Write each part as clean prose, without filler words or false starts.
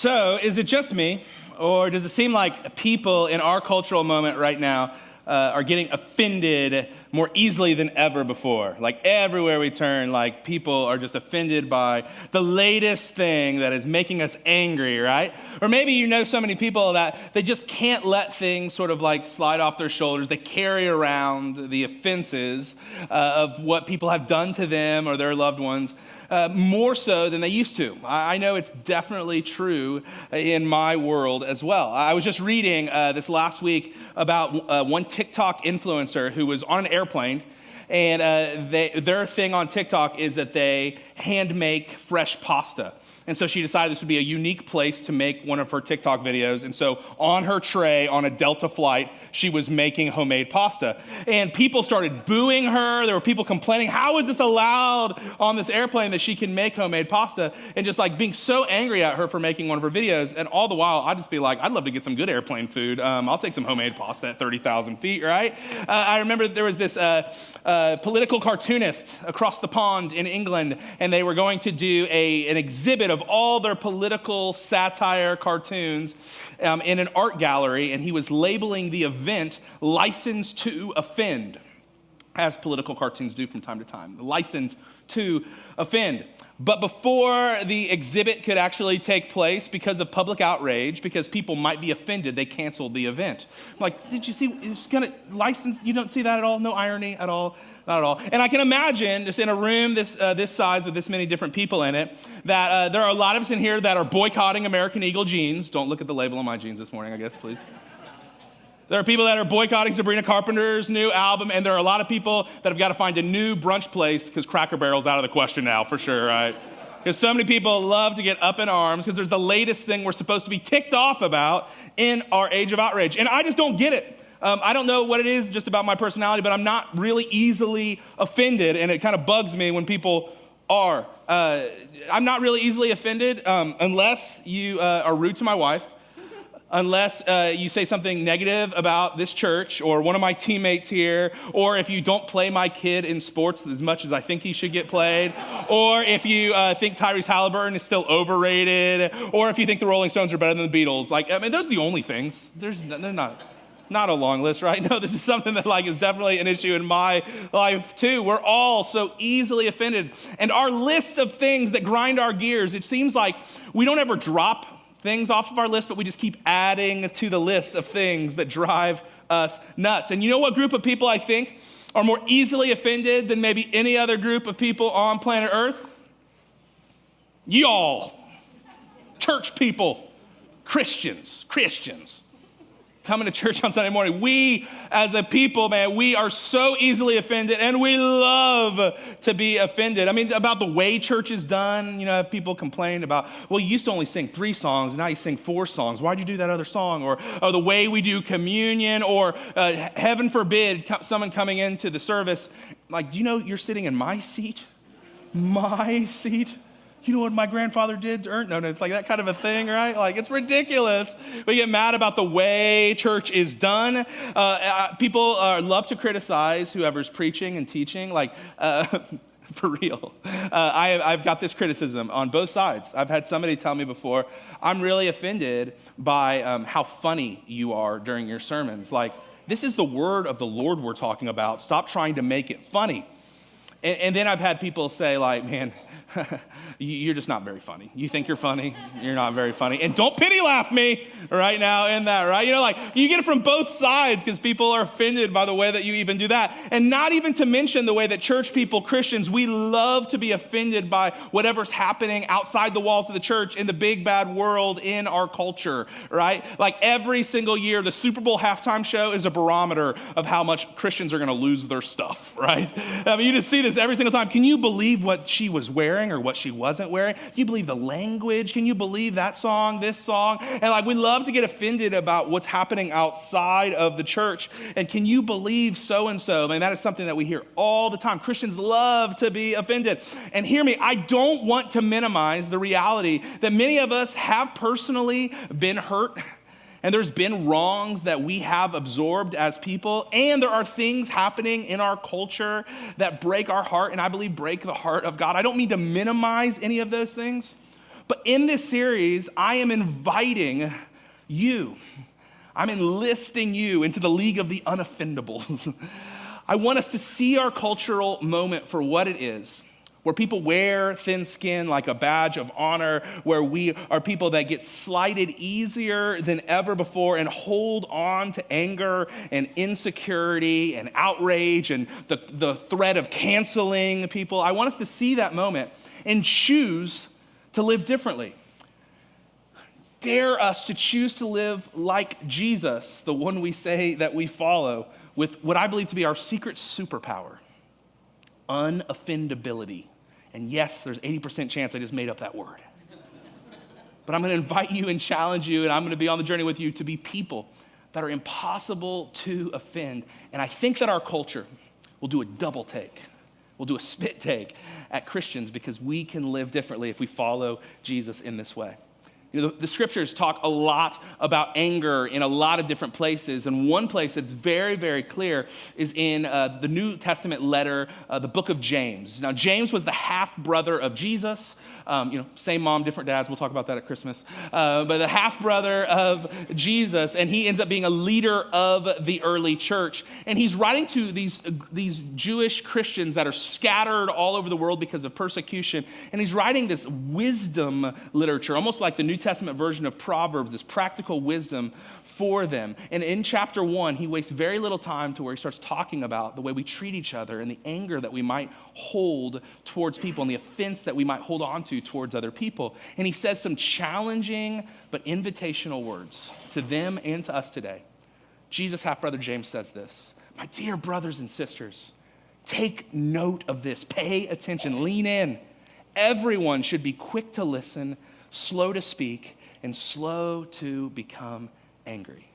So, is it just me, or does it seem like people in our cultural moment right now are getting offended more easily than ever before? Like everywhere we turn, like people are just offended by the latest thing that is making us angry, right? Or maybe you know so many people that they just can't let things sort of like slide off their shoulders. They carry around the offenses of what people have done to them or their loved ones. More so than they used to. I know it's definitely true in my world as well. I was just reading this last week about one TikTok influencer who was on an airplane, and their thing on TikTok is that they hand make fresh pasta. And so she decided this would be a unique place to make one of her TikTok videos. And so on her tray on a Delta flight, she was making homemade pasta. And people started booing her. There were people complaining, how is this allowed on this airplane that she can make homemade pasta? And just like being so angry at her for making one of her videos. And all the while, I'd just be like, I'd love to get some good airplane food. I'll take some homemade pasta at 30,000 feet, right? I remember there was this political cartoonist across the pond in England, and they were going to do an exhibit of all their political satire cartoons in an art gallery, and he was labeling the event License to Offend, as political cartoons do from time to time. License to Offend. But before the exhibit could actually take place, because of public outrage, because people might be offended, they canceled the event. I'm like, did you see, it's gonna license, you don't see that at all? No irony at all? Not at all. And I can imagine, just in a room this size with this many different people in it, that there are a lot of us in here that are boycotting American Eagle jeans. Don't look at the label on my jeans this morning, I guess, please. There are people that are boycotting Sabrina Carpenter's new album, and there are a lot of people that have got to find a new brunch place because Cracker Barrel's out of the question now, for sure, right? Because so many people love to get up in arms because there's the latest thing we're supposed to be ticked off about in our age of outrage. And I just don't get it. I don't know what it is just about my personality, but I'm not really easily offended, and it kind of bugs me when people are. I'm not really easily offended unless you are rude to my wife, unless you say something negative about this church or one of my teammates here, or if you don't play my kid in sports as much as I think he should get played, or if you think Tyrese Halliburton is still overrated, or if you think the Rolling Stones are better than the Beatles. Like, I mean, those are the only things. They're not a long list, right? No, this is something that like is definitely an issue in my life too. We're all so easily offended. And our list of things that grind our gears, it seems like we don't ever drop things off of our list, but we just keep adding to the list of things that drive us nuts. And you know what group of people I think are more easily offended than maybe any other group of people on planet Earth? Y'all. Church people. Christians. Coming to church on Sunday morning. We, as a people, man, we are so easily offended, and we love to be offended. I mean, about the way church is done, you know, people complain about, well, you used to only sing 3 songs, and now you sing 4 songs. Why'd you do that other song? Or the way we do communion, or heaven forbid, someone coming into the service, like, do you know you're sitting in my seat? My seat? You know what my grandfather did to earn? No, it's like that kind of a thing, right? Like, it's ridiculous. We get mad about the way church is done. People love to criticize whoever's preaching and teaching, like, for real. I've got this criticism on both sides. I've had somebody tell me before, I'm really offended by how funny you are during your sermons. Like, this is the word of the Lord we're talking about. Stop trying to make it funny. And then I've had people say, like, man, you're just not very funny. You think you're funny, you're not very funny. And don't pity laugh me right now in that, right? You know, like, you get it from both sides because people are offended by the way that you even do that. And not even to mention the way that church people, Christians, we love to be offended by whatever's happening outside the walls of the church in the big bad world in our culture, right? Like, every single year, the Super Bowl halftime show is a barometer of how much Christians are going to lose their stuff, right? I mean, you just see this every single time. Can you believe what she was wearing or what she wasn't wearing? Can you believe the language? Can you believe that song, this song? And like, we love to get offended about what's happening outside of the church. And can you believe so-and-so? I mean, that is something that we hear all the time. Christians love to be offended. And hear me, I don't want to minimize the reality that many of us have personally been hurt, and there's been wrongs that we have absorbed as people, and there are things happening in our culture that break our heart, and I believe break the heart of God. I don't mean to minimize any of those things, But in this series, I am inviting you. I'm enlisting you into the league of the unoffendables. I want us to see our cultural moment for what it is, where people wear thin skin like a badge of honor, where we are people that get slighted easier than ever before and hold on to anger and insecurity and outrage and the threat of canceling people. I want us to see that moment and choose to live differently. Dare us to choose to live like Jesus, the one we say that we follow, with what I believe to be our secret superpower, unoffendability. And yes, there's 80% chance I just made up that word. But I'm going to invite you and challenge you, and I'm going to be on the journey with you to be people that are impossible to offend. And I think that our culture will do a double take. We'll do a spit take at Christians because we can live differently if we follow Jesus in this way. You know, the scriptures talk a lot about anger in a lot of different places. And one place that's very, very clear is in the New Testament letter, the book of James. Now, James was the half-brother of Jesus. Same mom, different dads. We'll talk about that at Christmas. But the half-brother of Jesus, and he ends up being a leader of the early church. And he's writing to these Jewish Christians that are scattered all over the world because of persecution. And he's writing this wisdom literature, almost like the New Testament version of Proverbs, this practical wisdom for them. And in chapter 1, he wastes very little time to where he starts talking about the way we treat each other and the anger that we might hold towards people and the offense that we might hold on to towards other people. And he says some challenging but invitational words to them and to us today. Jesus' half-brother James says this: "My dear brothers and sisters, take note of this. Pay attention. Lean in. Everyone should be quick to listen, slow to speak, and slow to become angry."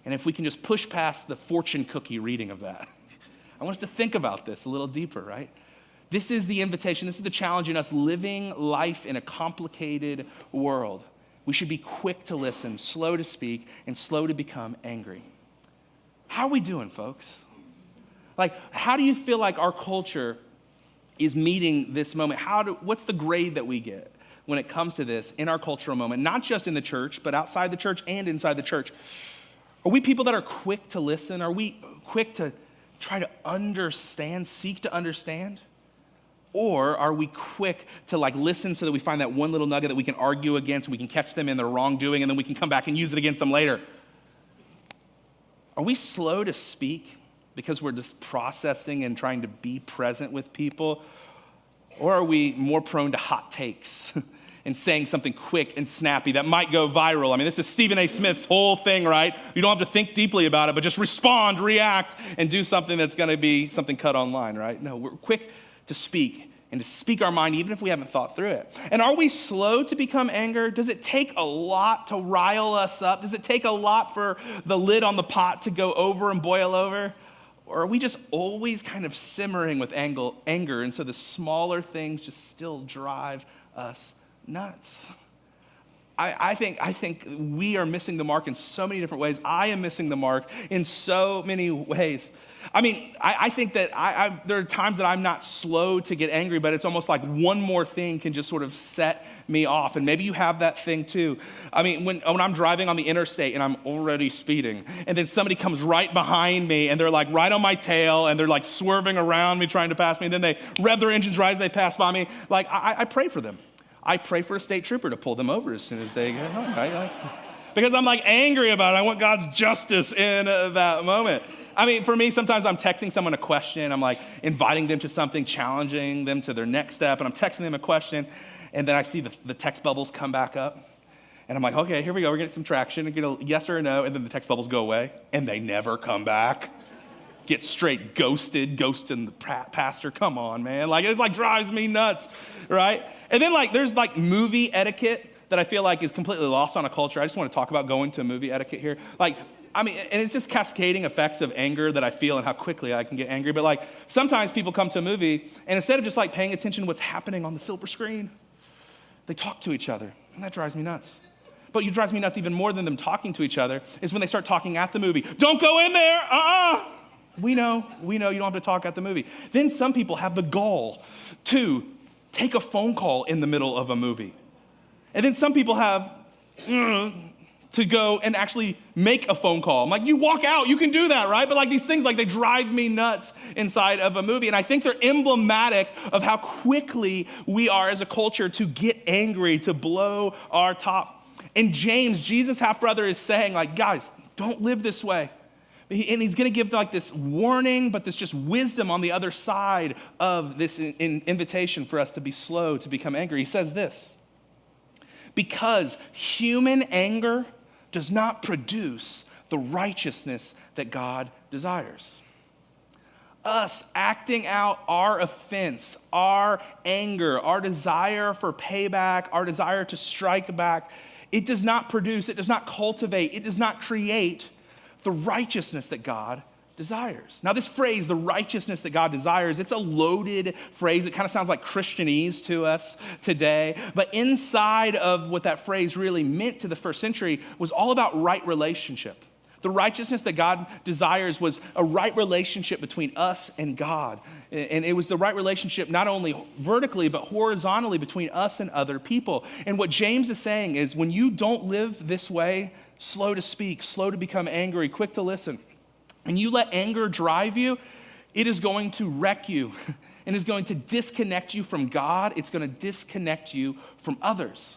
And if we can just push past the fortune cookie reading of that, I want us to think about this a little deeper, right? This is the invitation. This is the challenge in us living life in a complicated world. We should be quick to listen, slow to speak, and slow to become angry. How are we doing, folks? How do you feel like our culture is meeting this moment? What's the grade that we get when it comes to this in our cultural moment, not just in the church, but outside the church and inside the church? Are we people that are quick to listen? Are we quick to try to understand, seek to understand? Or are we quick to listen so that we find that one little nugget that we can argue against, we can catch them in their wrongdoing, and then we can come back and use it against them later? Are we slow to speak because we're just processing and trying to be present with people? Or are we more prone to hot takes and saying something quick and snappy that might go viral? I mean, this is Stephen A. Smith's whole thing, right? You don't have to think deeply about it, but just respond, react, and do something that's going to be something cut online, right? No, we're quick to speak and to speak our mind even if we haven't thought through it. And are we slow to become anger? Does it take a lot to rile us up? Does it take a lot for the lid on the pot to go over and boil over? Or are we just always kind of simmering with anger, and so the smaller things just still drive us nuts? I think we are missing the mark in so many different ways. I am missing the mark in so many ways. I mean, I think that there are times that I'm not slow to get angry, but it's almost like one more thing can just sort of set me off. And maybe you have that thing too. I mean, when I'm driving on the interstate and I'm already speeding, and then somebody comes right behind me and they're right on my tail and they're swerving around me trying to pass me, and then they rev their engines right as they pass by me, I pray for them. I pray for a state trooper to pull them over as soon as they get home, right? Because I'm angry about it. I want God's justice in that moment. I mean, for me, sometimes I'm texting someone a question. I'm inviting them to something, challenging them to their next step. And I'm texting them a question. And then I see the text bubbles come back up. And I'm okay, here we go. We're getting some traction. And get a yes or a no. And then the text bubbles go away. And they never come back. Get straight ghosting the pastor. Come on, man. It drives me nuts, right? And then there's movie etiquette that I feel is completely lost on a culture. I just want to talk about going to movie etiquette here. And it's just cascading effects of anger that I feel and how quickly I can get angry. But sometimes people come to a movie and instead of just paying attention to what's happening on the silver screen, they talk to each other. And that drives me nuts. But what drives me nuts even more than them talking to each other is when they start talking at the movie. Don't go in there. We know you don't have to talk at the movie. Then some people have the gall to take a phone call in the middle of a movie. And then some people have to go and actually make a phone call. I'm like, you walk out, you can do that, right? But like these things, like they drive me nuts inside of a movie. And I think they're emblematic of how quickly we are as a culture to get angry, to blow our top. And James, Jesus' half-brother, is saying like, guys, don't live this way. And he's going to give like this warning, but this just wisdom on the other side of this invitation for us to be slow to become angry. He says this: because human anger does not produce the righteousness that God desires. Us acting out our offense, our anger, our desire for payback, our desire to strike back, it does not produce, it does not cultivate, it does not create the righteousness that God desires. Now, this phrase, the righteousness that God desires, it's a loaded phrase. It kind of sounds like Christianese to us today. But inside of what that phrase really meant to the first century was all about right relationship. The righteousness that God desires was a right relationship between us and God. And it was the right relationship not only vertically, but horizontally between us and other people. And what James is saying is when you don't live this way, slow to speak, slow to become angry, quick to listen, and you let anger drive you, it is going to wreck you and is going to disconnect you from God. It's going to disconnect you from others.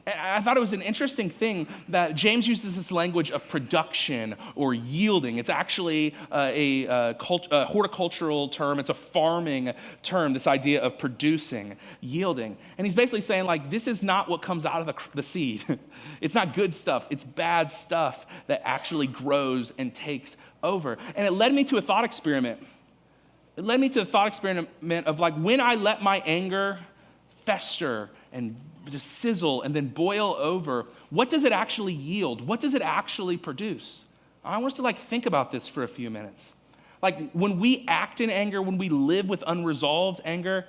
And I thought it was an interesting thing that James uses this language of production or yielding. It's actually a horticultural term. It's a farming term, this idea of producing, yielding. And he's basically saying, like, this is not what comes out of the seed. It's not good stuff. It's bad stuff that actually grows and takes over. And it led me to a thought experiment. It led me to a thought experiment of, like, when I let my anger fester and just sizzle and then boil over, what does it actually yield? What does it actually produce? I want us to like think about this for a few minutes. Like when we act in anger, when we live with unresolved anger,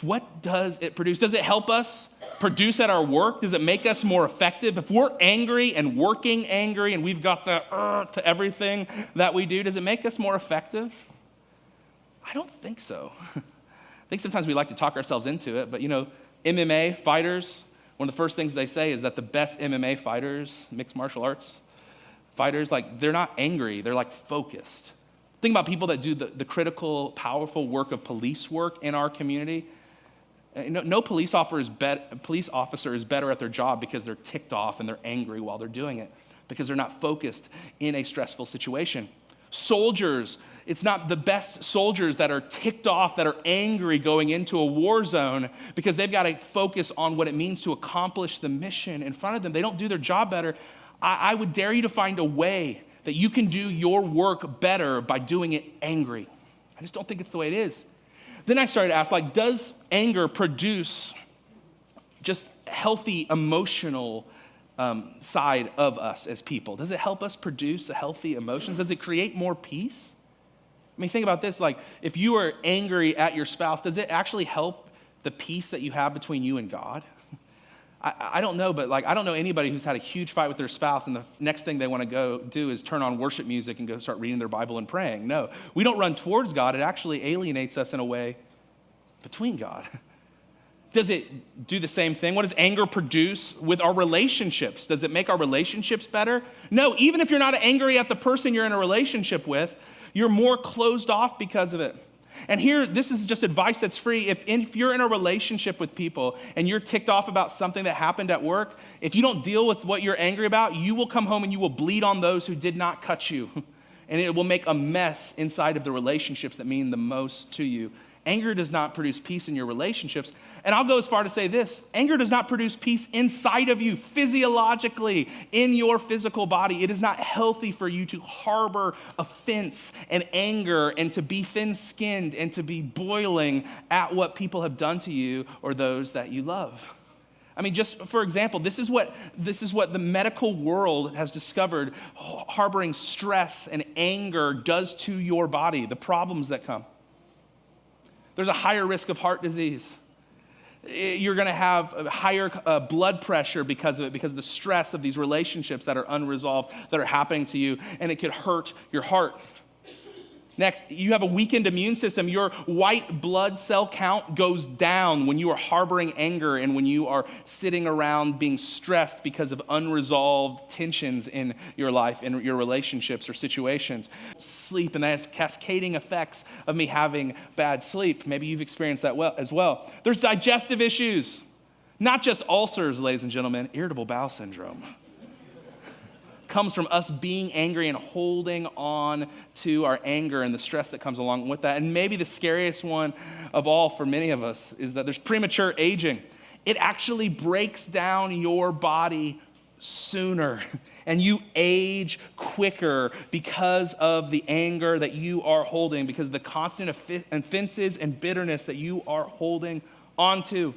what does it produce? Does it help us produce at our work? Does it make us more effective? If we're angry and working angry and we've got the to everything that we do, does it make us more effective? I don't think so. I think sometimes we like to talk ourselves into it, but you know, MMA fighters, one of the first things they say is that the best MMA fighters, mixed martial arts fighters, like they're not angry, they're like focused. Think about people that do the critical, powerful work of police work in our community. No police officer is better at their job because they're ticked off and they're angry while they're doing it, because they're not focused in a stressful situation. Soldiers, it's not the best soldiers that are ticked off, that are angry going into a war zone because they've got to focus on what it means to accomplish the mission in front of them. They don't do their job better. I would dare you to find a way that you can do your work better by doing it angry. I just don't think it's the way it is. Then I started to ask, like, does anger produce just healthy emotional side of us as people? Does it help us produce healthy emotions? Does it create more peace? I mean, think about this, like if you are angry at your spouse, does it actually help the peace that you have between you and God? I don't know, but like I don't know anybody who's had a huge fight with their spouse and the next thing they want to go do is turn on worship music and go start reading their Bible and praying. No, we don't run towards God. It actually alienates us in a way between God. Does it do the same thing? What does anger produce with our relationships? Does it make our relationships better? No, even if you're not angry at the person you're in a relationship with, you're more closed off because of it. And here, this is just advice that's free. If you're in a relationship with people and you're ticked off about something that happened at work, if you don't deal with what you're angry about, you will come home and you will bleed on those who did not cut you. And it will make a mess inside of the relationships that mean the most to you. Anger does not produce peace in your relationships. And I'll go as far to say this: anger does not produce peace inside of you, physiologically, in your physical body. It is not healthy for you to harbor offense and anger and to be thin-skinned and to be boiling at what people have done to you or those that you love. I mean, just for example, this is what the medical world has discovered harboring stress and anger does to your body, the problems that come. There's a higher risk of heart disease. You're going to have a higher blood pressure because of it, because of the stress of these relationships that are unresolved, that are happening to you, and it could hurt your heart. Next, you have a weakened immune system. Your white blood cell count goes down when you are harboring anger and when you are sitting around being stressed because of unresolved tensions in your life, in your relationships or situations. Sleep, and that has cascading effects of me having bad sleep. Maybe you've experienced that as well. There's digestive issues, not just ulcers, ladies and gentlemen, irritable bowel syndrome. Comes from us being angry and holding on to our anger and the stress that comes along with that. And maybe the scariest one of all for many of us is that there's premature aging. It actually breaks down your body sooner, and you age quicker because of the anger that you are holding, because of the constant offenses and bitterness that you are holding onto.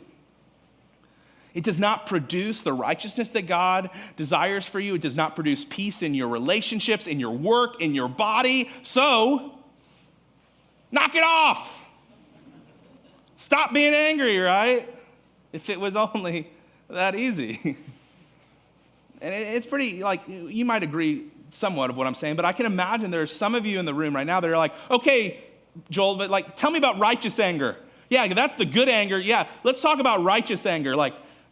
It does not produce the righteousness that God desires for you. It does not produce peace in your relationships, in your work, in your body. So, knock it off. Stop being angry, right? If it was only that easy. And it's pretty, you might agree somewhat of what I'm saying, but I can imagine there's some of you in the room right now that are like, okay, Joel, but tell me about righteous anger. Yeah, that's the good anger. Yeah, let's talk about righteous anger.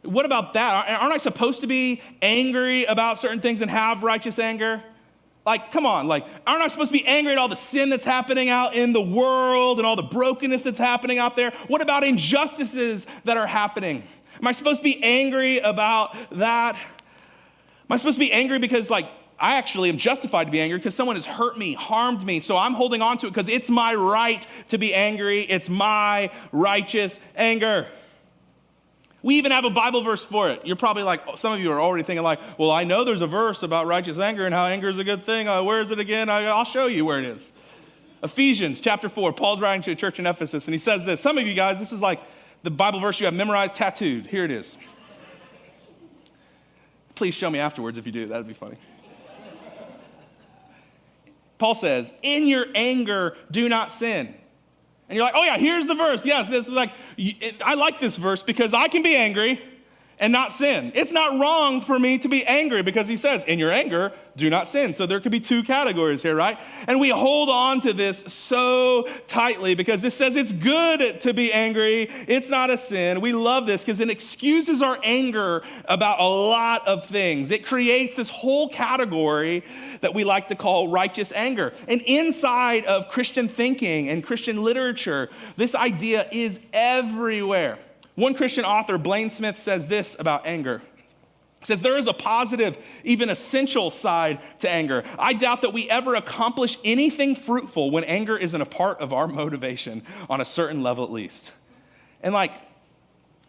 What about that? Aren't I supposed to be angry about certain things and have righteous anger? Come on, aren't I supposed to be angry at all the sin that's happening out in the world and all the brokenness that's happening out there? What about injustices that are happening? Am I supposed to be angry about that? Am I supposed to be angry because, I actually am justified to be angry because someone has hurt me, harmed me, so I'm holding on to it because it's my right to be angry. It's my righteous anger. We even have a Bible verse for it. You're probably some of you are already thinking well, I know there's a verse about righteous anger and how anger is a good thing. Where is it again? I'll show you where it is. Ephesians chapter 4, Paul's writing to a church in Ephesus, and he says this. Some of you guys, this is the Bible verse you have memorized, tattooed. Here it is. Please show me afterwards if you do. That'd be funny. Paul says, in your anger, do not sin. And you're like, oh yeah, here's the verse. Yes, this is I like this verse because I can be angry and not sin. It's not wrong for me to be angry because he says, in your anger, do not sin. So there could be two categories here, right? And we hold on to this so tightly because this says it's good to be angry. It's not a sin. We love this because it excuses our anger about a lot of things. It creates this whole category that we like to call righteous anger. And inside of Christian thinking and Christian literature, this idea is everywhere. One Christian author, Blaine Smith, says this about anger. He says, there is a positive, even essential side to anger. I doubt that we ever accomplish anything fruitful when anger isn't a part of our motivation on a certain level at least. And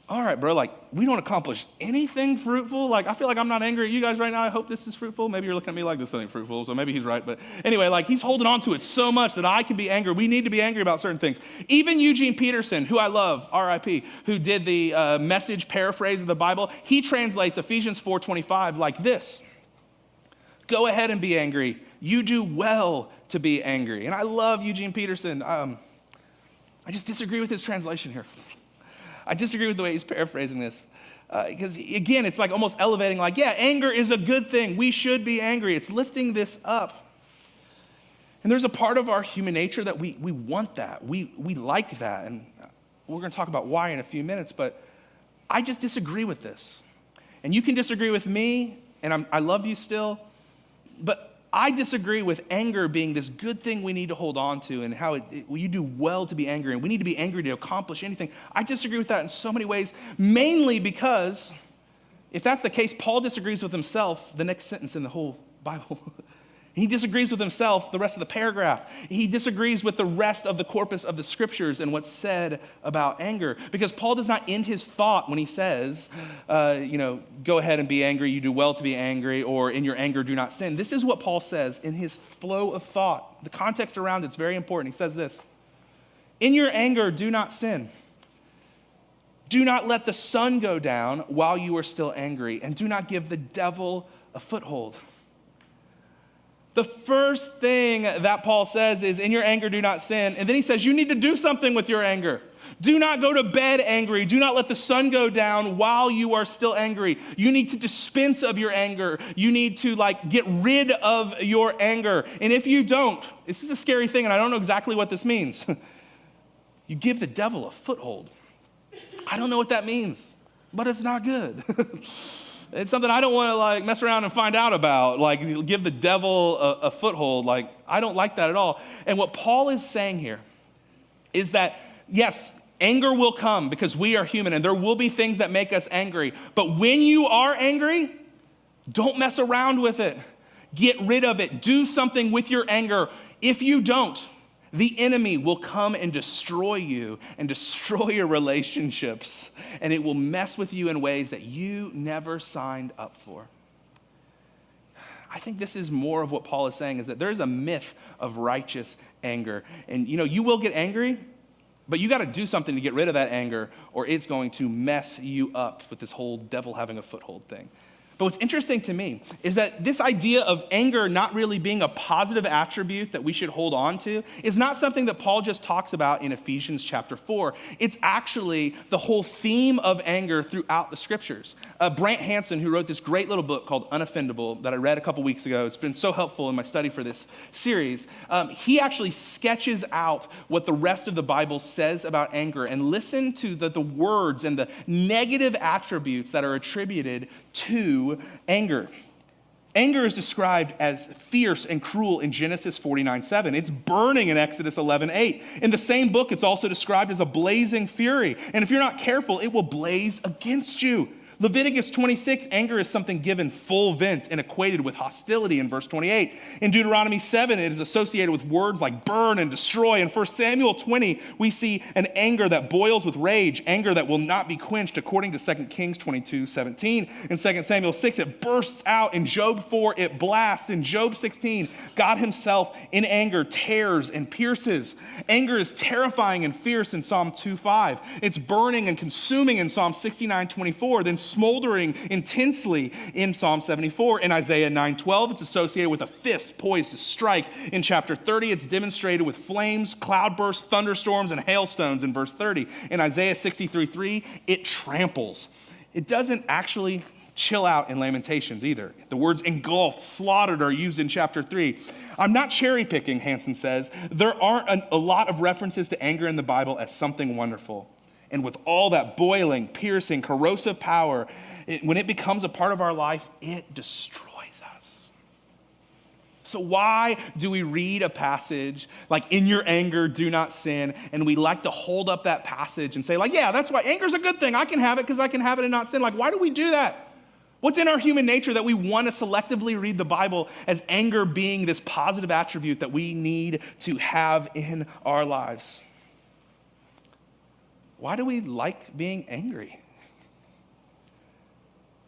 all right, bro, we don't accomplish anything fruitful. I feel like I'm not angry at you guys right now. I hope this is fruitful. Maybe you're looking at me like this isn't fruitful, so maybe he's right. But anyway, he's holding on to it so much that I can be angry. We need to be angry about certain things. Even Eugene Peterson, who I love, R.I.P., who did the Message paraphrase of the Bible, he translates Ephesians 4:25 like this. Go ahead and be angry. You do well to be angry. And I love Eugene Peterson. I just disagree with his translation here. I disagree with the way he's paraphrasing this. Because, again, it's almost elevating, anger is a good thing. We should be angry. It's lifting this up. And there's a part of our human nature that we want that. We like that. And we're going to talk about why in a few minutes. But I just disagree with this. And you can disagree with me, and I love you still. But I disagree with anger being this good thing we need to hold on to and how you do well to be angry and we need to be angry to accomplish anything. I disagree with that in so many ways, mainly because if that's the case, Paul disagrees with himself the next sentence in the whole Bible. He disagrees with himself the rest of the paragraph. He disagrees with the rest of the corpus of the scriptures and what's said about anger. Because Paul does not end his thought when he says, go ahead and be angry, you do well to be angry, or in your anger do not sin. This is what Paul says in his flow of thought. The context around it's very important. He says this, in your anger do not sin. Do not let the sun go down while you are still angry, and do not give the devil a foothold. The first thing that Paul says is, in your anger, do not sin. And then he says, you need to do something with your anger. Do not go to bed angry. Do not let the sun go down while you are still angry. You need to dispense of your anger. You need to get rid of your anger. And if you don't, this is a scary thing, and I don't know exactly what this means. You give the devil a foothold. I don't know what that means, but it's not good. It's something I don't want to mess around and find out about. Give the devil a foothold. I don't like that at all. And what Paul is saying here is that, yes, anger will come because we are human and there will be things that make us angry. But when you are angry, don't mess around with it. Get rid of it. Do something with your anger. If you don't, the enemy will come and destroy you and destroy your relationships, and it will mess with you in ways that you never signed up for. I think this is more of what Paul is saying, is that there's a myth of righteous anger. And you will get angry, but you got to do something to get rid of that anger, or it's going to mess you up with this whole devil having a foothold thing. But what's interesting to me is that this idea of anger not really being a positive attribute that we should hold on to is not something that Paul just talks about in Ephesians chapter 4. It's actually the whole theme of anger throughout the scriptures. Brant Hansen, who wrote this great little book called Unoffendable that I read a couple weeks ago, it's been so helpful in my study for this series. He actually sketches out what the rest of the Bible says about anger, and listen to the words and the negative attributes that are attributed to anger. Anger is described as fierce and cruel in Genesis 49:7. It's burning in Exodus 11:8. In the same book, it's also described as a blazing fury. And if you're not careful, it will blaze against you. Leviticus 26, anger is something given full vent and equated with hostility in verse 28. In Deuteronomy 7, it is associated with words like burn and destroy. In 1 Samuel 20, we see an anger that boils with rage, anger that will not be quenched, according to 2 Kings 22:17. In 2 Samuel 6, it bursts out. In Job 4, it blasts. In Job 16, God himself in anger tears and pierces. Anger is terrifying and fierce in Psalm 2:5. It's burning and consuming in Psalm 69:24. Then smoldering intensely in Psalm 74. In Isaiah 9:12, it's associated with a fist poised to strike. In chapter 30, it's demonstrated with flames, cloudbursts, thunderstorms, and hailstones in verse 30. In Isaiah 63:3, it tramples. It doesn't actually chill out in Lamentations either. The words engulfed, slaughtered are used in chapter 3. I'm not cherry picking, Hansen says. There aren't a lot of references to anger in the Bible as something wonderful. And with all that boiling, piercing, corrosive power, when it becomes a part of our life, it destroys us. So why do we read a passage like, in your anger, do not sin, and we like to hold up that passage and say, yeah, that's why anger's a good thing. I can have it because I can have it and not sin. Why do we do that? What's in our human nature that we want to selectively read the Bible as anger being this positive attribute that we need to have in our lives? Why do we like being angry?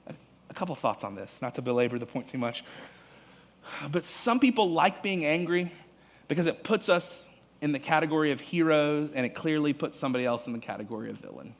A couple thoughts on this, not to belabor the point too much. But some people like being angry because it puts us in the category of heroes, and it clearly puts somebody else in the category of villain.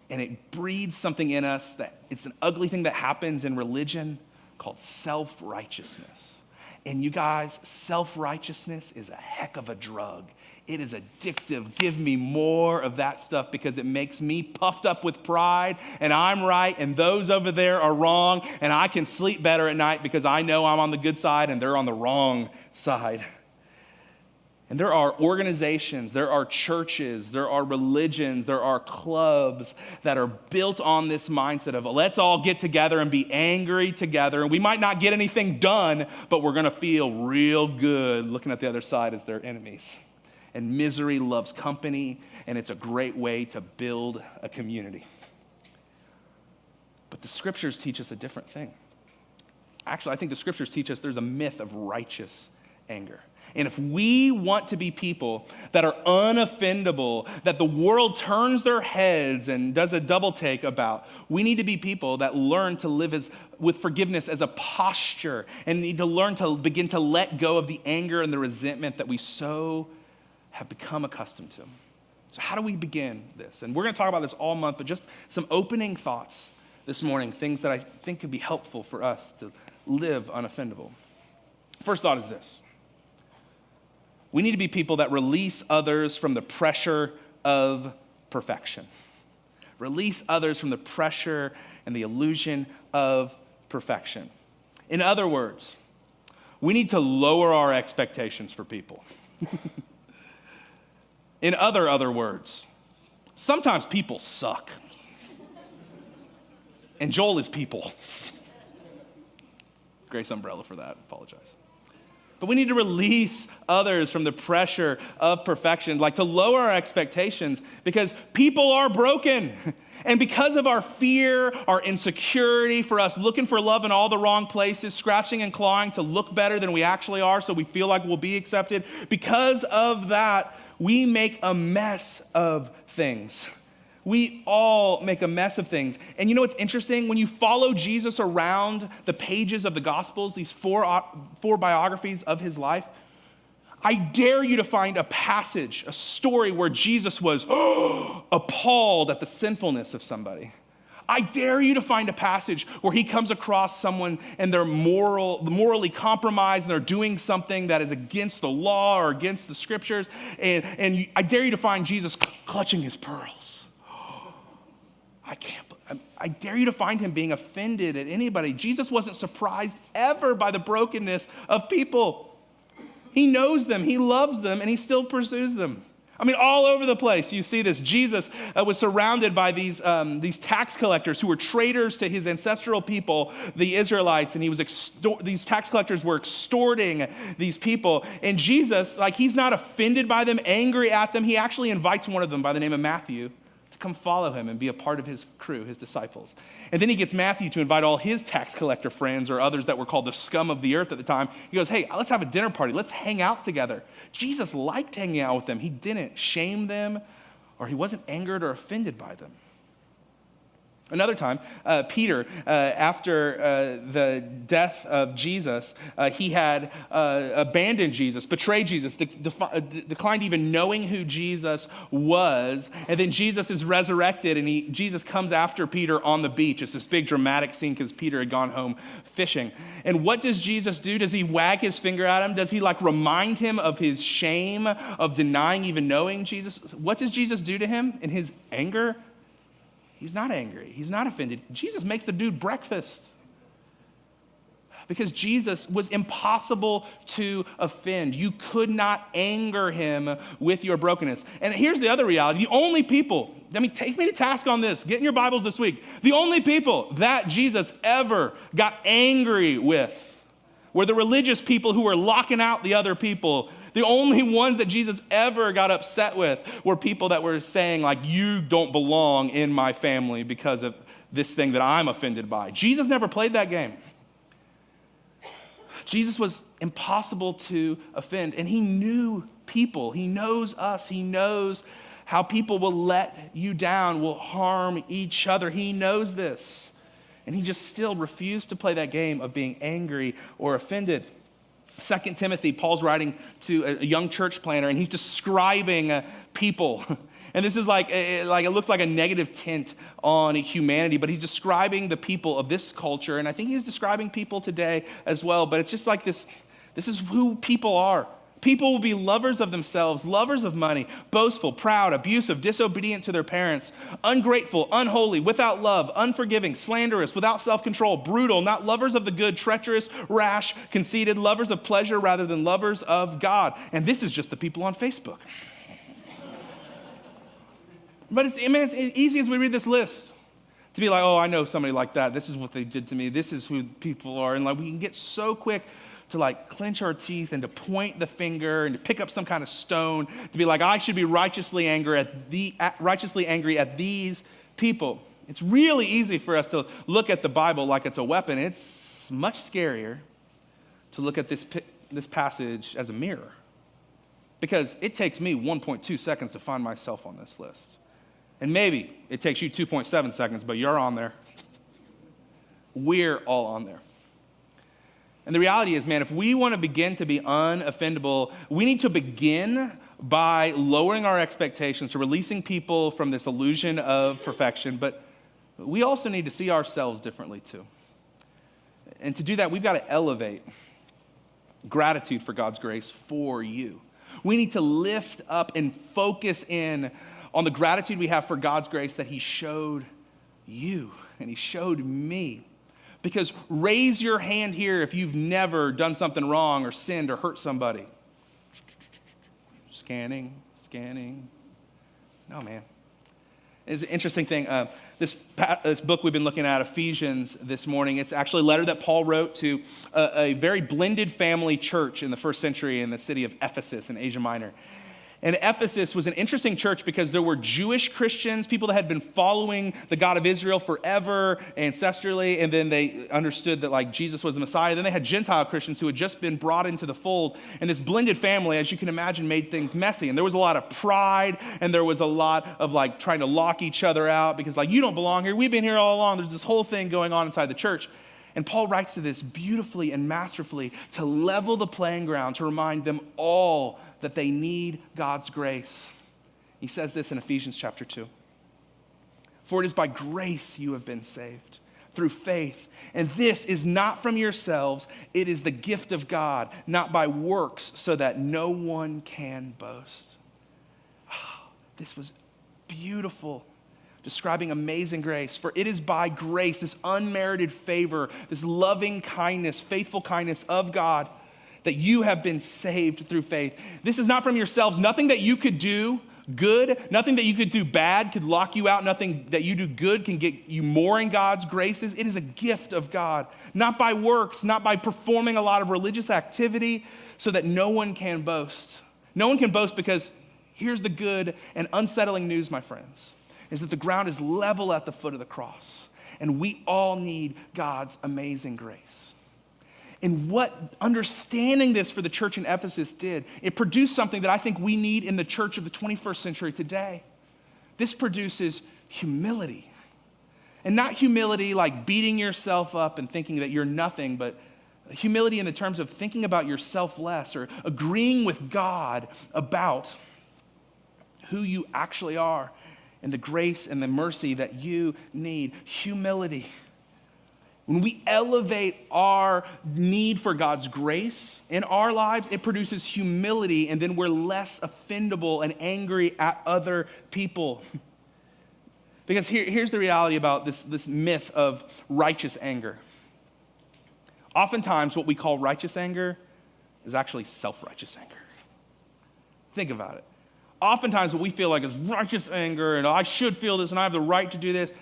And it breeds something in us that it's an ugly thing that happens in religion called self-righteousness. And you guys, self-righteousness is a heck of a drug. It is addictive. Give me more of that stuff because it makes me puffed up with pride and I'm right and those over there are wrong, and I can sleep better at night because I know I'm on the good side and they're on the wrong side. And there are organizations, there are churches, there are religions, there are clubs that are built on this mindset of let's all get together and be angry together. And we might not get anything done, but we're going to feel real good looking at the other side as their enemies. And misery loves company, and it's a great way to build a community. But the scriptures teach us a different thing. Actually, I think the scriptures teach us there's a myth of righteous anger. And if we want to be people that are unoffendable, that the world turns their heads and does a double take about, we need to be people that learn to live with forgiveness as a posture, and need to learn to begin to let go of the anger and the resentment that we so have become accustomed to. So how do we begin this? And we're going to talk about this all month, but just some opening thoughts this morning, things that I think could be helpful for us to live unoffendable. First thought is this. We need to be people that release others from the pressure of perfection. Release others from the pressure and the illusion of perfection. In other words, we need to lower our expectations for people. In other words, sometimes people suck. And Joel is people. Grace umbrella for that, apologize. But we need to release others from the pressure of perfection, like to lower our expectations because people are broken. And because of our fear, our insecurity, for us looking for love in all the wrong places, scratching and clawing to look better than we actually are so we feel like we'll be accepted, because of that, we make a mess of things. We all make a mess of things. And you know what's interesting? When you follow Jesus around the pages of the Gospels, these four biographies of his life, I dare you to find a passage, a story where Jesus was appalled at the sinfulness of somebody. I dare you to find a passage where he comes across someone and they're morally compromised and they're doing something that is against the law or against the scriptures. And I dare you to find Jesus clutching his pearls. I dare you to find him being offended at anybody. Jesus wasn't surprised ever by the brokenness of people. He knows them, he loves them, and he still pursues them. I mean, all over the place you see this. Jesus was surrounded by these tax collectors who were traitors to his ancestral people, the Israelites, and these tax collectors were extorting these people. And Jesus, he's not offended by them, angry at them. He actually invites one of them by the name of Matthew to come follow him and be a part of his crew, his disciples. And then he gets Matthew to invite all his tax collector friends or others that were called the scum of the earth at the time. He goes, hey, let's have a dinner party. Let's hang out together. Jesus liked hanging out with them. He didn't shame them, or he wasn't angered or offended by them. Another time, Peter, after the death of Jesus, he had abandoned Jesus, betrayed Jesus, declined even knowing who Jesus was. And then Jesus is resurrected, and Jesus comes after Peter on the beach. It's this big dramatic scene because Peter had gone home fishing. And what does Jesus do? Does he wag his finger at him? Does he remind him of his shame of denying even knowing Jesus? What does Jesus do to him in his anger? He's not angry. He's not offended. Jesus makes the dude breakfast because Jesus was impossible to offend. You could not anger him with your brokenness. And here's the other reality. The only people, take me to task on this. Get in your Bibles this week. The only people that Jesus ever got angry with were the religious people who were locking out the other people. The only ones that Jesus ever got upset with were people that were saying, you don't belong in my family because of this thing that I'm offended by. Jesus never played that game. Jesus was impossible to offend, and he knew people. He knows us. He knows how people will let you down, will harm each other. He knows this, and he just still refused to play that game of being angry or offended. 2 Timothy, Paul's writing to a young church planner, and he's describing people. And this is it looks like a negative tint on humanity, but he's describing the people of this culture, and I think he's describing people today as well. But it's just this is who people are. People will be lovers of themselves, lovers of money, boastful, proud, abusive, disobedient to their parents, ungrateful, unholy, without love, unforgiving, slanderous, without self-control, brutal, not lovers of the good, treacherous, rash, conceited, lovers of pleasure rather than lovers of God. And this is just the people on Facebook. But it's easy as we read this list to be like, oh, I know somebody like that. This is what they did to me. This is who people are. And we can get so quick to clench our teeth and to point the finger and to pick up some kind of stone to be I should be righteously angry at these people. It's really easy for us to look at the Bible like it's a weapon. It's much scarier to look at this passage as a mirror, because it takes me 1.2 seconds to find myself on this list. And maybe it takes you 2.7 seconds, but you're on there. We're all on there. And the reality is, if we want to begin to be unoffendable, we need to begin by lowering our expectations, to releasing people from this illusion of perfection. But we also need to see ourselves differently too. And to do that, we've got to elevate gratitude for God's grace for you. We need to lift up and focus in on the gratitude we have for God's grace that he showed you and he showed me. Because raise your hand here if you've never done something wrong or sinned or hurt somebody. Scanning. No, man. It's an interesting thing. This book we've been looking at, Ephesians, this morning, it's actually a letter that Paul wrote to a very blended family church in the first century in the city of Ephesus in Asia Minor. And Ephesus was an interesting church because there were Jewish Christians, people that had been following the God of Israel forever, ancestrally, and then they understood that like Jesus was the Messiah. Then they had Gentile Christians who had just been brought into the fold. And this blended family, as you can imagine, made things messy. And there was a lot of pride, and there was a lot of like trying to lock each other out because like, you don't belong here. We've been here all along. There's this whole thing going on inside the church. And Paul writes to this beautifully and masterfully to level the playing ground, to remind them all that they need God's grace. He says this in Ephesians chapter 2. For it is by grace you have been saved, through faith. And this is not from yourselves, it is the gift of God, not by works, so that no one can boast. Oh, this was beautiful, describing amazing grace. For it is by grace, this unmerited favor, this loving kindness, faithful kindness of God, that you have been saved through faith. This is not from yourselves. Nothing that you could do good, nothing that you could do bad could lock you out. Nothing that you do good can get you more in God's graces. It is a gift of God, not by works, not by performing a lot of religious activity, so that no one can boast. No one can boast because here's the good and unsettling news, my friends, is that the ground is level at the foot of the cross, and we all need God's amazing grace. And what understanding this for the church in Ephesus did, it produced something that I think we need in the church of the 21st century today. This produces humility. And not humility like beating yourself up and thinking that you're nothing, but humility in the terms of thinking about yourself less or agreeing with God about who you actually are and the grace and the mercy that you need. Humility. When we elevate our need for God's grace in our lives, it produces humility, and then we're less offendable and angry at other people. Because here's the reality about this myth of righteous anger. Oftentimes, what we call righteous anger is actually self-righteous anger. Think about it. Oftentimes, what we feel like is righteous anger, and I should feel this, and I have the right to do this.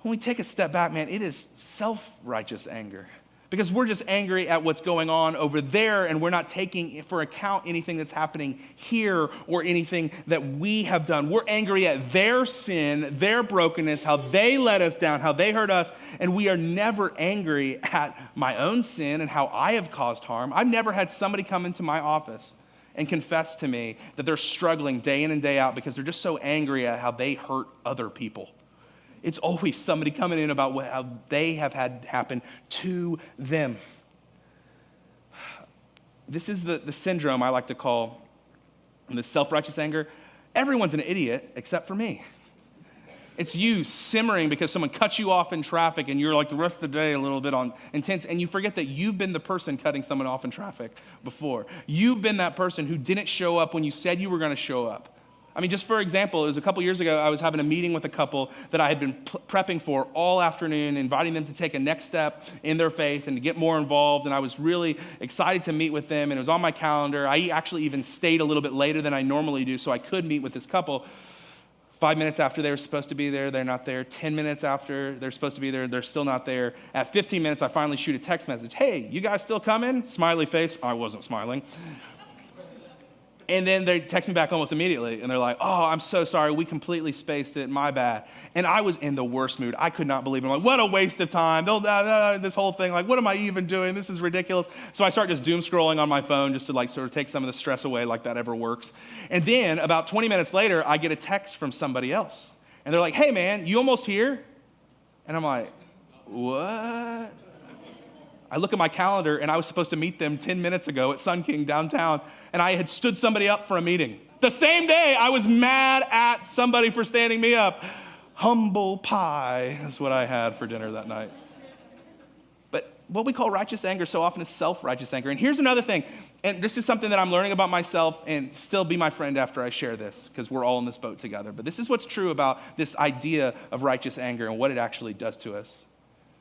When we take a step back, man, it is self-righteous anger. Because we're just angry at what's going on over there, and we're not taking for account anything that's happening here or anything that we have done. We're angry at their sin, their brokenness, how they let us down, how they hurt us, and we are never angry at my own sin and how I have caused harm. I've never had somebody come into my office and confess to me that they're struggling day in and day out because they're just so angry at how they hurt other people. It's always somebody coming in about how they have had happen to them. This is the syndrome I like to call the self-righteous anger. Everyone's an idiot except for me. It's you simmering because someone cuts you off in traffic and you're like the rest of the day a little bit on intense, and you forget that you've been the person cutting someone off in traffic before. You've been that person who didn't show up when you said you were going to show up. I mean, just for example, it was a couple years ago, I was having a meeting with a couple that I had been prepping for all afternoon, inviting them to take a next step in their faith and to get more involved, and I was really excited to meet with them, and it was on my calendar. I actually even stayed a little bit later than I normally do so I could meet with this couple. 5 minutes after they were supposed to be there, they're not there. 10 minutes after they're supposed to be there, they're still not there. At 15 minutes, I finally shoot a text message. Hey, you guys still coming? Smiley face. I wasn't smiling. And then they text me back almost immediately, and they're like, oh, I'm so sorry. We completely spaced it. My bad. And I was in the worst mood. I could not believe it. I'm like, what a waste of time. This whole thing, like, what am I even doing? This is ridiculous. So I start just doom scrolling on my phone just to like sort of take some of the stress away, like that ever works. And then about 20 minutes later, I get a text from somebody else. And they're like, hey, man, you almost here? And I'm like, what? I look at my calendar, and I was supposed to meet them 10 minutes ago at Sun King downtown, and I had stood somebody up for a meeting. The same day, I was mad at somebody for standing me up. Humble pie is what I had for dinner that night. But what we call righteous anger so often is self-righteous anger. And here's another thing, and this is something that I'm learning about myself, and still be my friend after I share this, because we're all in this boat together. But this is what's true about this idea of righteous anger and what it actually does to us.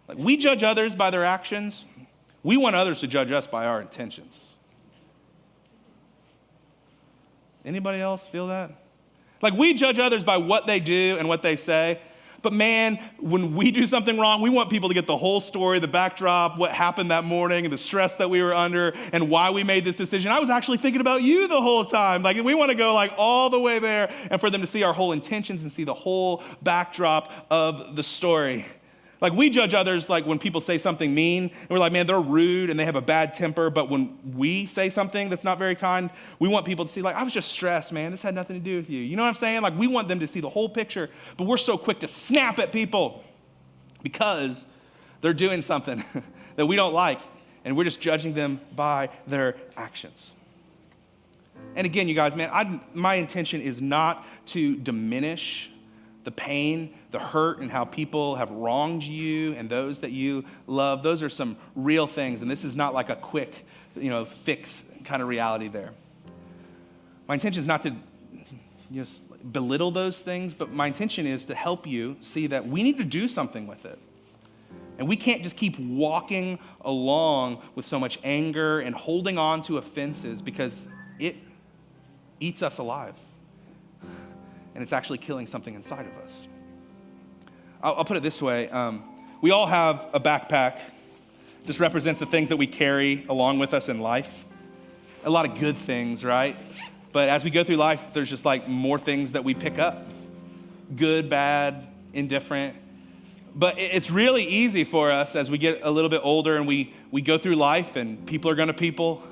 Like, we judge others by their actions. We want others to judge us by our intentions. Anybody else feel that? Like, we judge others by what they do and what they say. But man, when we do something wrong, we want people to get the whole story, the backdrop, what happened that morning, and the stress that we were under, and why we made this decision. I was actually thinking about you the whole time. Like, we want to go like all the way there, and for them to see our whole intentions and see the whole backdrop of the story. Like, we judge others like when people say something mean, and we're like, man, they're rude and they have a bad temper. But when we say something that's not very kind, we want people to see, like, I was just stressed, man. This had nothing to do with you. You know what I'm saying? Like, we want them to see the whole picture, but we're so quick to snap at people because they're doing something that we don't like, and we're just judging them by their actions. And again, you guys, man, my intention is not to diminish the pain, the hurt, and how people have wronged you and those that you love. Those are some real things, and this is not like a quick, fix kind of reality there. My intention is not to just belittle those things, but my intention is to help you see that we need to do something with it. And we can't just keep walking along with so much anger and holding on to offenses, because it eats us alive. And it's actually killing something inside of us. I'll put it this way. We all have a backpack. Just represents the things that we carry along with us in life. A lot of good things, right? But as we go through life, there's just like more things that we pick up. Good, bad, indifferent. But it's really easy for us as we get a little bit older and we go through life, and people are going to people.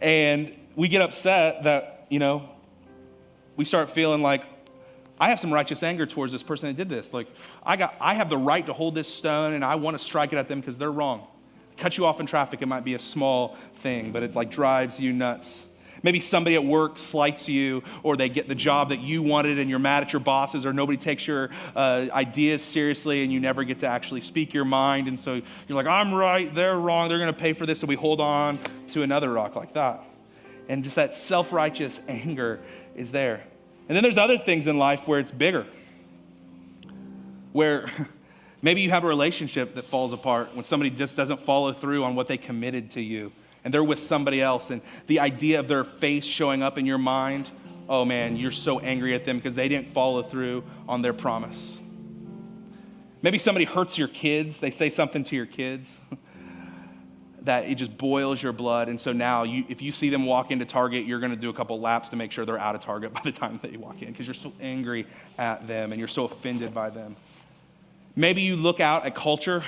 And we get upset that, we start feeling like, I have some righteous anger towards this person that did this. Like, I have the right to hold this stone, and I want to strike it at them because they're wrong. Cut you off in traffic, it might be a small thing, but it like drives you nuts. Maybe somebody at work slights you, or they get the job that you wanted and you're mad at your bosses, or nobody takes your ideas seriously and you never get to actually speak your mind. And so you're like, I'm right, they're wrong, they're going to pay for this. So we hold on to another rock like that. And just that self-righteous anger is there. And then there's other things in life where it's bigger, where maybe you have a relationship that falls apart when somebody just doesn't follow through on what they committed to you, and they're with somebody else, and the idea of their face showing up in your mind, oh man, you're so angry at them because they didn't follow through on their promise. Maybe somebody hurts your kids, they say something to your kids that it just boils your blood. And so now if you see them walk into Target, you're going to do a couple laps to make sure they're out of Target by the time they walk in, because you're so angry at them and you're so offended by them. Maybe you look out at culture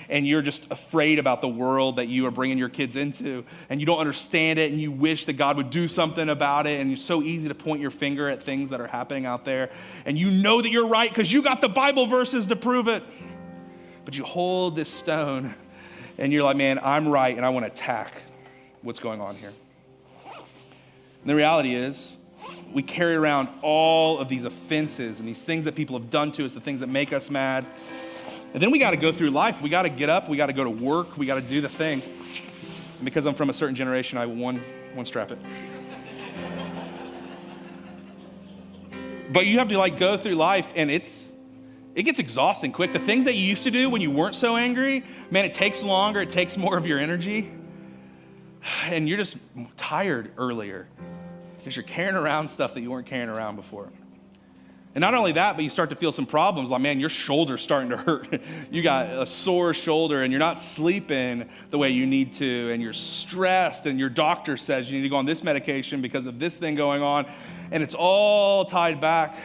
and you're just afraid about the world that you are bringing your kids into, and you don't understand it, and you wish that God would do something about it, and it's so easy to point your finger at things that are happening out there, and you know that you're right because you got the Bible verses to prove it. But you hold this stone and you're like, man, I'm right, and I want to attack what's going on here. And the reality is, we carry around all of these offenses and these things that people have done to us, the things that make us mad. And then we got to go through life. We got to get up. We got to go to work. We got to do the thing. And because I'm from a certain generation, I one strap it. But you have to go through life, and it gets exhausting quick. The things that you used to do when you weren't so angry, man, it takes longer. It takes more of your energy. And you're just tired earlier because you're carrying around stuff that you weren't carrying around before. And not only that, but you start to feel some problems. Like, man, your shoulder's starting to hurt. You got a sore shoulder, and you're not sleeping the way you need to, and you're stressed, and your doctor says you need to go on this medication because of this thing going on. And it's all tied back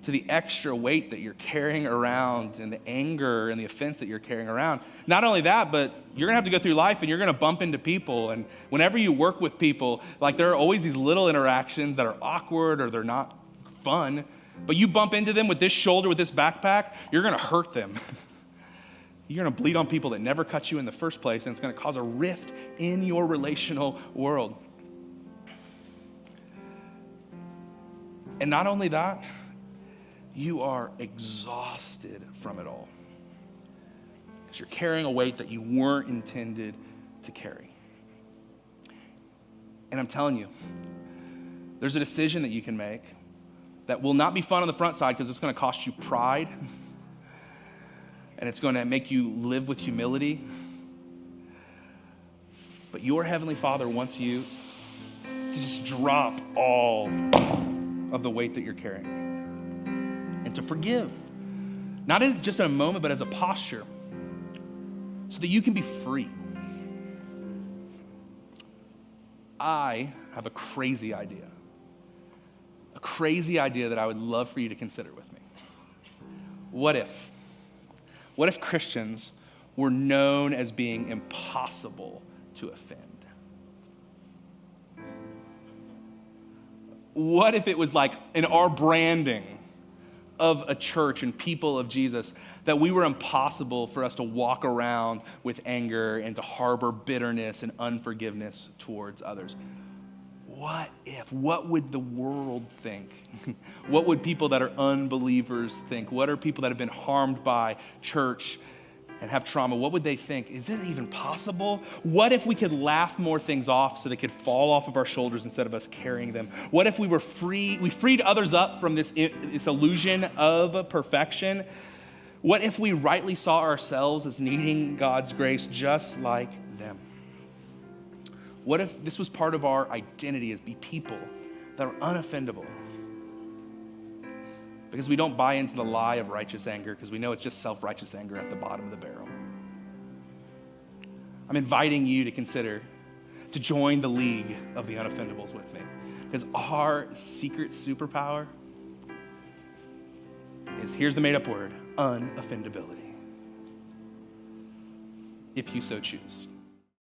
to the extra weight that you're carrying around, and the anger and the offense that you're carrying around. Not only that, but you're gonna have to go through life, and you're gonna bump into people. And whenever you work with people, there are always these little interactions that are awkward or they're not fun. But you bump into them with this shoulder, with this backpack, you're gonna hurt them. You're gonna bleed on people that never cut you in the first place, and it's gonna cause a rift in your relational world. And not only that, you are exhausted from it all. you're carrying a weight that you weren't intended to carry. And I'm telling you, there's a decision that you can make that will not be fun on the front side because it's going to cost you pride and it's going to make you live with humility. But your Heavenly Father wants you to just drop all of the weight that you're carrying and to forgive. Not as just in a moment, but as a posture so that you can be free. I have a crazy idea that I would love for you to consider with me. What if Christians were known as being impossible to offend? What if it was like in our branding of a church and people of Jesus that we were impossible for us to walk around with anger and to harbor bitterness and unforgiveness towards others? What would the world think? What would people that are unbelievers think? What are people that have been harmed by church and have trauma? What would they think? Is it even possible? What if we could laugh more things off so they could fall off of our shoulders instead of us carrying them? What if we freed others up from this illusion of perfection? What if we rightly saw ourselves as needing God's grace just like them? What if this was part of our identity as be people that are unoffendable? Because we don't buy into the lie of righteous anger because we know it's just self-righteous anger at the bottom of the barrel. I'm inviting you to consider to join the league of the unoffendables with me because our secret superpower is, here's the made-up word, unoffendability. If you so choose.